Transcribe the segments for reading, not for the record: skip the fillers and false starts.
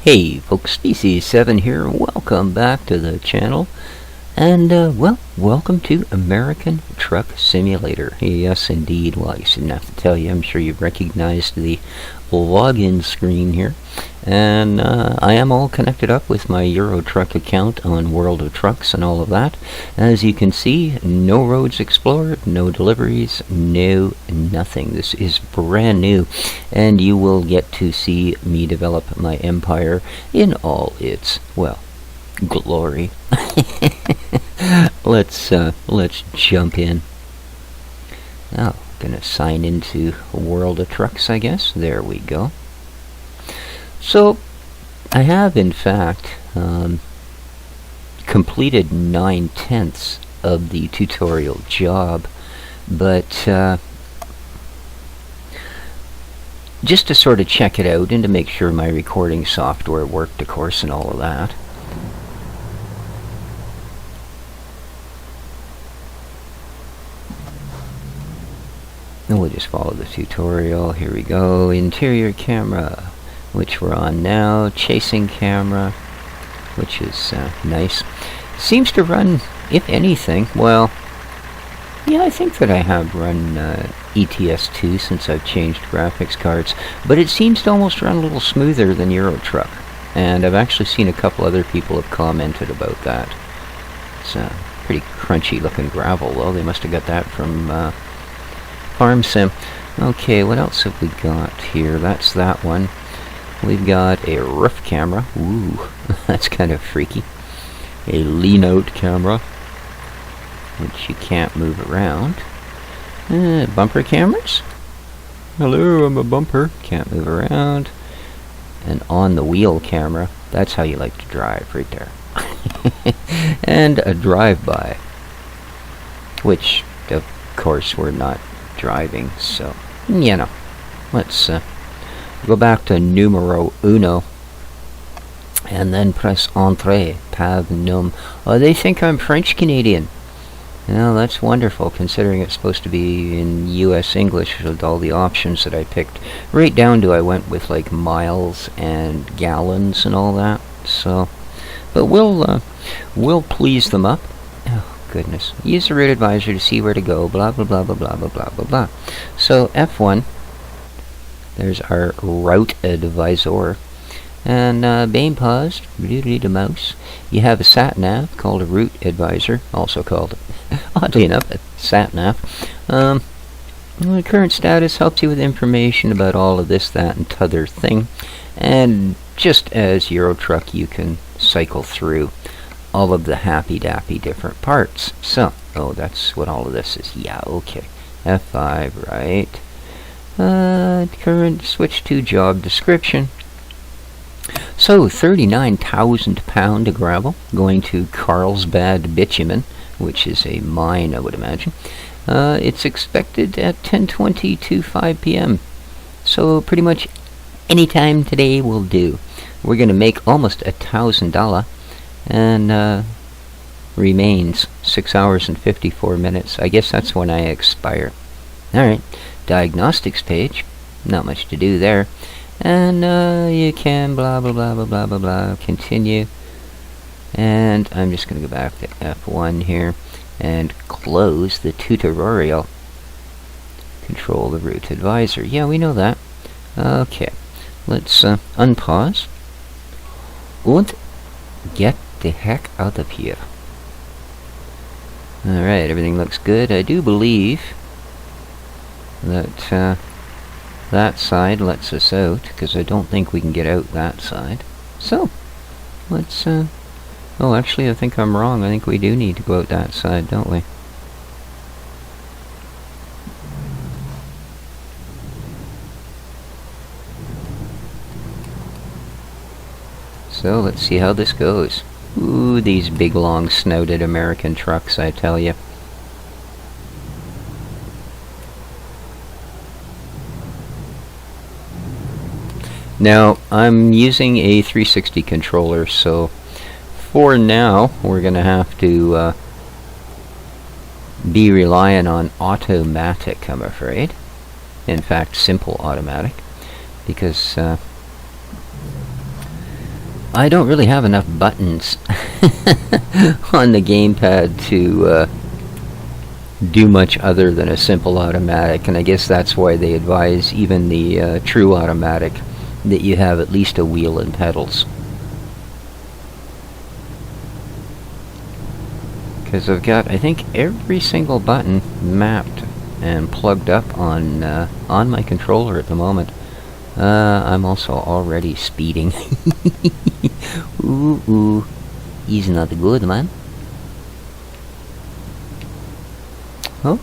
Hey folks, DC7 here. Welcome back to the channel. And, welcome to American Truck Simulator. Yes, indeed. Well, I shouldn't have to tell you. I'm sure you've recognized the login screen here. And I am all connected up with my Euro Truck account on World of Trucks and all of that. As you can see, no roads explored, no deliveries, no nothing. This is brand new, and you will get to see me develop my empire in all its, well, glory. Let's jump in. Oh, gonna sign into World of Trucks, I guess. There we go. So, I have in fact completed 9/10 of the tutorial job, but just to sort of check it out and to make sure my recording software worked, of course, and all of that. And we'll just follow the tutorial. Here we go. Interior camera, which we're on now. Chasing camera, which is nice. Seems to run, if anything, well, yeah, I think that I have run ETS2 since I've changed graphics cards, but it seems to almost run a little smoother than Euro Truck. And I've actually seen a couple other people have commented about that. It's pretty crunchy looking gravel, though. They must have got that from Farm Sim. Okay, what else have we got here? That's that one. We've got a roof camera. Ooh, that's kind of freaky. A lean-out camera, which you can't move around. Bumper cameras. Hello, I'm a bumper. Can't move around. An on-the-wheel camera. That's how you like to drive, right there. And a drive-by, which, of course, we're not driving, so, you know. Let's go back to numero uno and then press entrée, pav num. Oh, they think I'm French Canadian. Well, that's wonderful, considering it's supposed to be in US English with all the options that I picked. Right down to I went with like miles and gallons and all that. So, but we'll please them up. Oh, goodness. Use the route advisor to see where to go, blah blah blah blah blah blah blah blah blah. So F1, there's our route advisor. And being paused, the mouse, you have a sat nav called a route advisor, also called, oddly enough, a sat nav. The current status helps you with information about all of this, that, and t'other thing. And just as Euro Truck, you can cycle through all of the happy-dappy different parts. So, oh, that's what all of this is. Yeah, okay. F5, right. Current switch to job description. So, 39,000 pound of gravel going to Carlsbad bitumen, which is a mine, I would imagine. It's expected at 10:20 to 5 p.m. So, pretty much any time today will do. We're going to make almost $1,000, and remains 6 hours and 54 minutes. I guess that's when I expire. Alright, diagnostics page. Not much to do there. And you can blah blah blah blah blah blah blah continue. And I'm just going to go back to F1 here and close the tutorial. Control the route advisor. Yeah, we know that. Okay, let's unpause and get the heck out of here. Alright, everything looks good. I do believe that that side lets us out, because I don't think we can get out that side. So, let's, oh, actually, I think I'm wrong. I think we do need to go out that side, don't we? So, let's see how this goes. Ooh, these big, long-snouted American trucks, I tell you. Now, I'm using a 360 controller, so for now, we're going to have to be relying on automatic, I'm afraid. In fact, simple automatic, because I don't really have enough buttons on the gamepad to do much other than a simple automatic, and I guess that's why they advise even the true automatic that you have at least a wheel and pedals. Because I've got, I think, every single button mapped and plugged up on my controller at the moment. I'm also already speeding. Ooh, he's not good, man. Oh,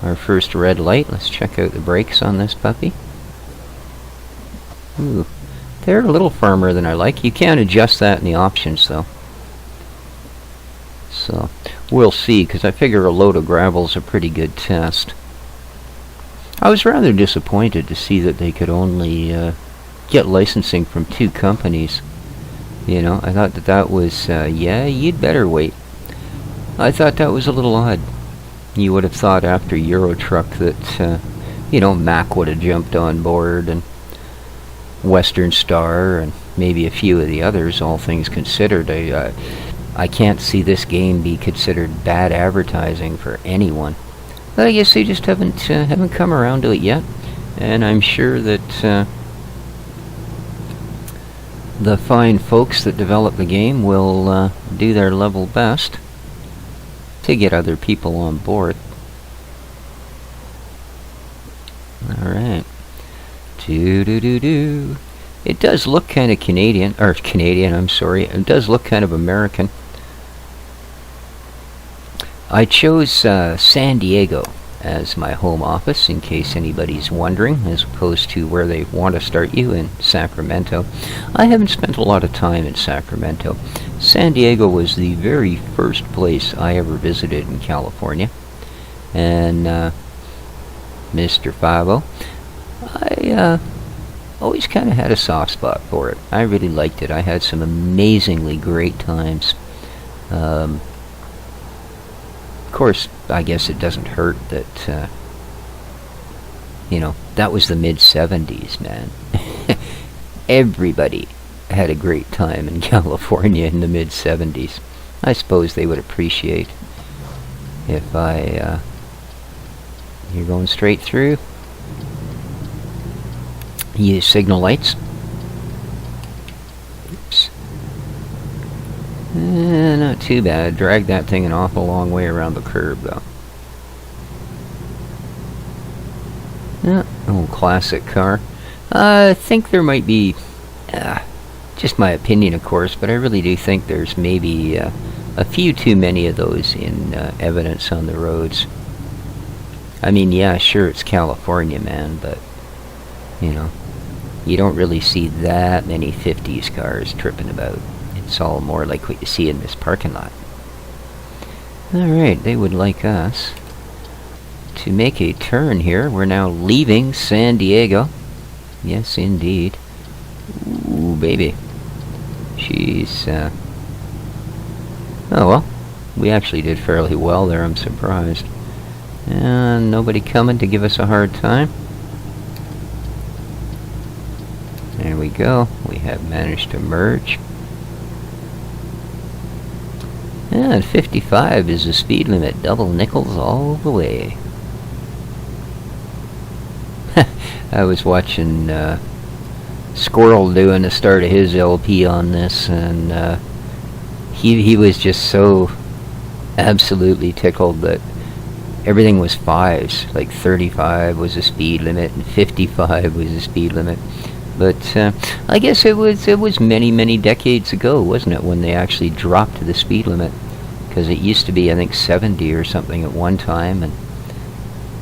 our first red light. Let's check out the brakes on this puppy. Ooh, they're a little firmer than I like. You can adjust that in the options, though. So, we'll see, because I figure a load of gravel's a pretty good test. I was rather disappointed to see that they could only get licensing from 2 companies. You know, I thought that was, yeah, you'd better wait. I thought that was a little odd. You would have thought after Euro Truck that, you know, Mac would have jumped on board, and Western Star, and maybe a few of the others, all things considered. I can't see this game be considered bad advertising for anyone. But I guess they just haven't come around to it yet, and I'm sure that the fine folks that develop the game will do their level best to get other people on board. Alright. Do-do-do-do. It does look kind of Canadian, I'm sorry. It does look kind of American. I chose San Diego as my home office, in case anybody's wondering, as opposed to where they want to start you in Sacramento. I haven't spent a lot of time in Sacramento. San Diego was the very first place I ever visited in California. And Mr. Favo, I always kind of had a soft spot for it. I really liked it. I had some amazingly great times. Of course, I guess it doesn't hurt that, you know, that was the mid-70s, man. Everybody had a great time in California in the mid-70s. I suppose they would appreciate if I, you're going straight through. Use signal lights. Oops. Not too bad. Drag that thing an awful long way around the curb, though. Oh, classic car. I think there might be, just my opinion, of course, but I really do think there's maybe a few too many of those in evidence on the roads. I mean, yeah, sure, it's California, man, but, you know, you don't really see that many 50s cars tripping about. It's all more like what you see in this parking lot. Alright, they would like us to make a turn here. We're now leaving San Diego. Yes, indeed. Ooh, baby. She's, oh well, we actually did fairly well there, I'm surprised. And nobody coming to give us a hard time. There we go. We have managed to merge. And 55 is the speed limit. Double nickels all the way. I was watching Squirrel doing the start of his LP on this, and he was just so absolutely tickled that everything was 5s. Like 35 was the speed limit, and 55 was the speed limit. But I guess it was many decades ago, wasn't it, when they actually dropped the speed limit? Because it used to be, I think, 70 or something at one time, and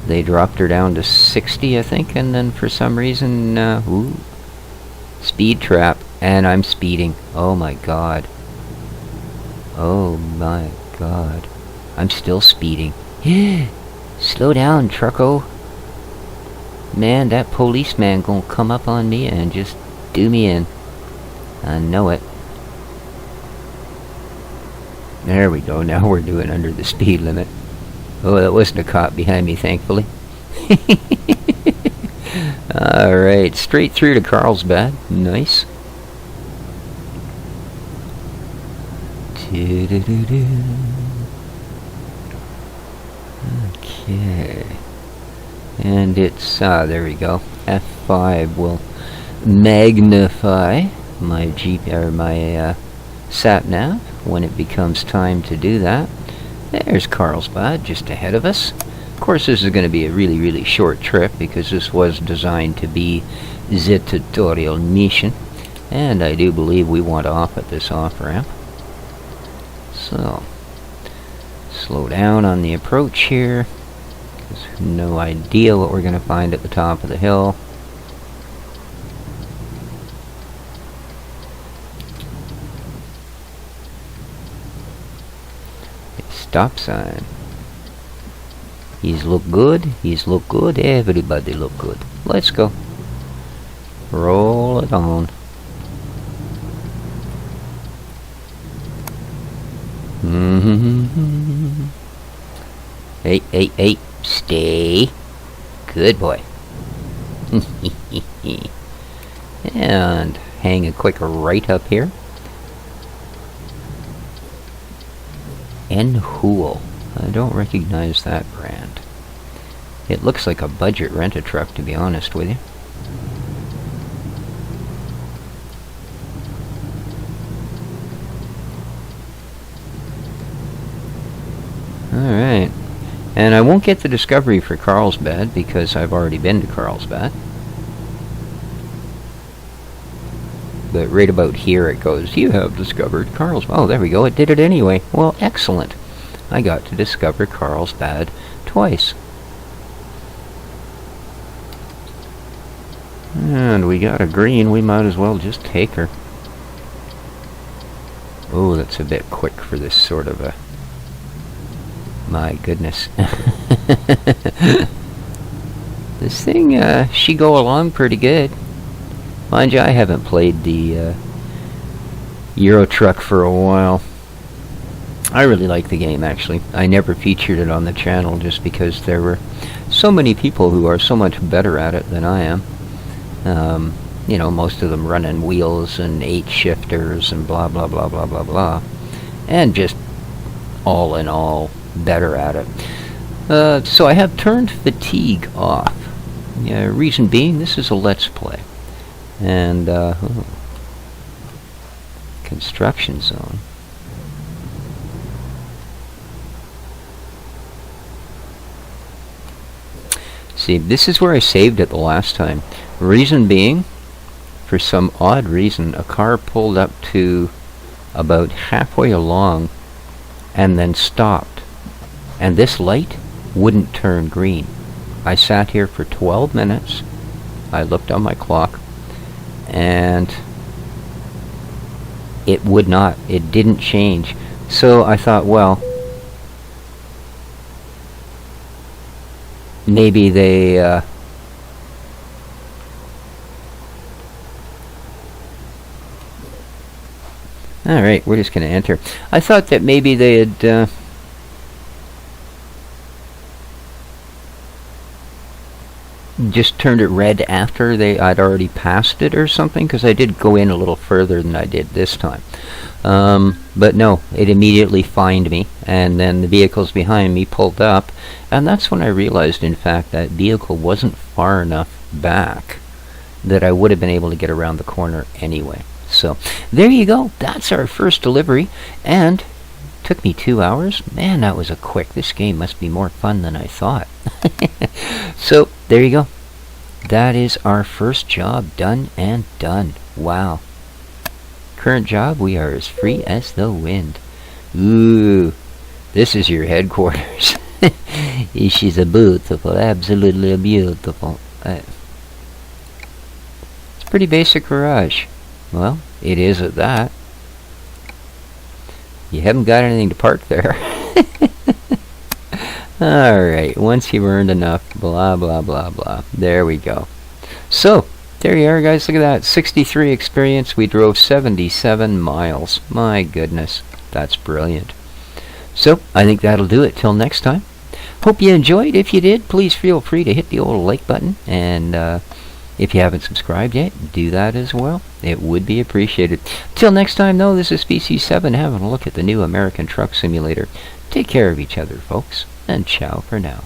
they dropped her down to 60, I think, and then for some reason, ooh, speed trap, and I'm speeding. Oh my god. Oh my god. I'm still speeding. Slow down, trucko. Man, that policeman gonna come up on me and just do me in. I know it. There we go, now we're doing under the speed limit. Oh, that wasn't a cop behind me, thankfully. Alright, straight through to Carlsbad. Nice. Do-do-do-do. Okay. And it's, there we go. F5 will magnify my my sat nav when it becomes time to do that. There's Carlsbad just ahead of us. Of course, this is going to be a really, really short trip because this was designed to be the tutorial mission. And I do believe we want off at this off-ramp. So, slow down on the approach here. There's no idea what we're going to find at the top of the hill. Stop sign. He's look good. He's look good. Everybody look good. Let's go. Roll it on. Hey, hey, hey. Stay. Good boy. And hang a quick right up here. N-Hool. I don't recognize that brand. It looks like a budget rent-a-truck, to be honest with you. Alright. And I won't get the discovery for Carlsbad because I've already been to Carlsbad. But right about here it goes, you have discovered Carlsbad. Oh, there we go, it did it anyway. Well, excellent. I got to discover Carlsbad twice. And we got a green, we might as well just take her. Oh, that's a bit quick for this sort of a... My goodness. This thing, she go along pretty good. Mind you, I haven't played the Euro Truck for a while. I really like the game, actually. I never featured it on the channel just because there were so many people who are so much better at it than I am. You know, most of them running wheels and 8 shifters and blah, blah, blah, blah, blah, blah. And just all in all, better at it. So I have turned fatigue off. Reason being, this is a Let's Play. And, construction zone. See, this is where I saved it the last time. Reason being, for some odd reason, a car pulled up to about halfway along and then stopped. And this light wouldn't turn green. I sat here for 12 minutes. I looked on my clock. And it would not. It didn't change. So I thought, well, maybe they alright, we're just going to enter. I thought that maybe they had just turned it red after I'd already passed it or something, because I did go in a little further than I did this time. But no, it immediately fined me, and then the vehicles behind me pulled up, and that's when I realized, in fact, that vehicle wasn't far enough back that I would have been able to get around the corner anyway. So, there you go. That's our first delivery, and took me 2 hours. Man, that was a quick. This game must be more fun than I thought. So, there you go. That is our first job done and done. Wow. Current job, we are as free as the wind. Ooh, this is your headquarters. She's a beautiful, absolutely beautiful. It's a pretty basic garage. Well, it is at that. You haven't got anything to park there. Alright, once you've earned enough, blah, blah, blah, blah. There we go. So, there you are, guys. Look at that. 63 experience. We drove 77 miles. My goodness. That's brilliant. So, I think that'll do it till next time. Hope you enjoyed. If you did, please feel free to hit the old like button and If you haven't subscribed yet, do that as well. It would be appreciated. Till next time, though, this is Species 7 having a look at the new American Truck Simulator. Take care of each other, folks, and ciao for now.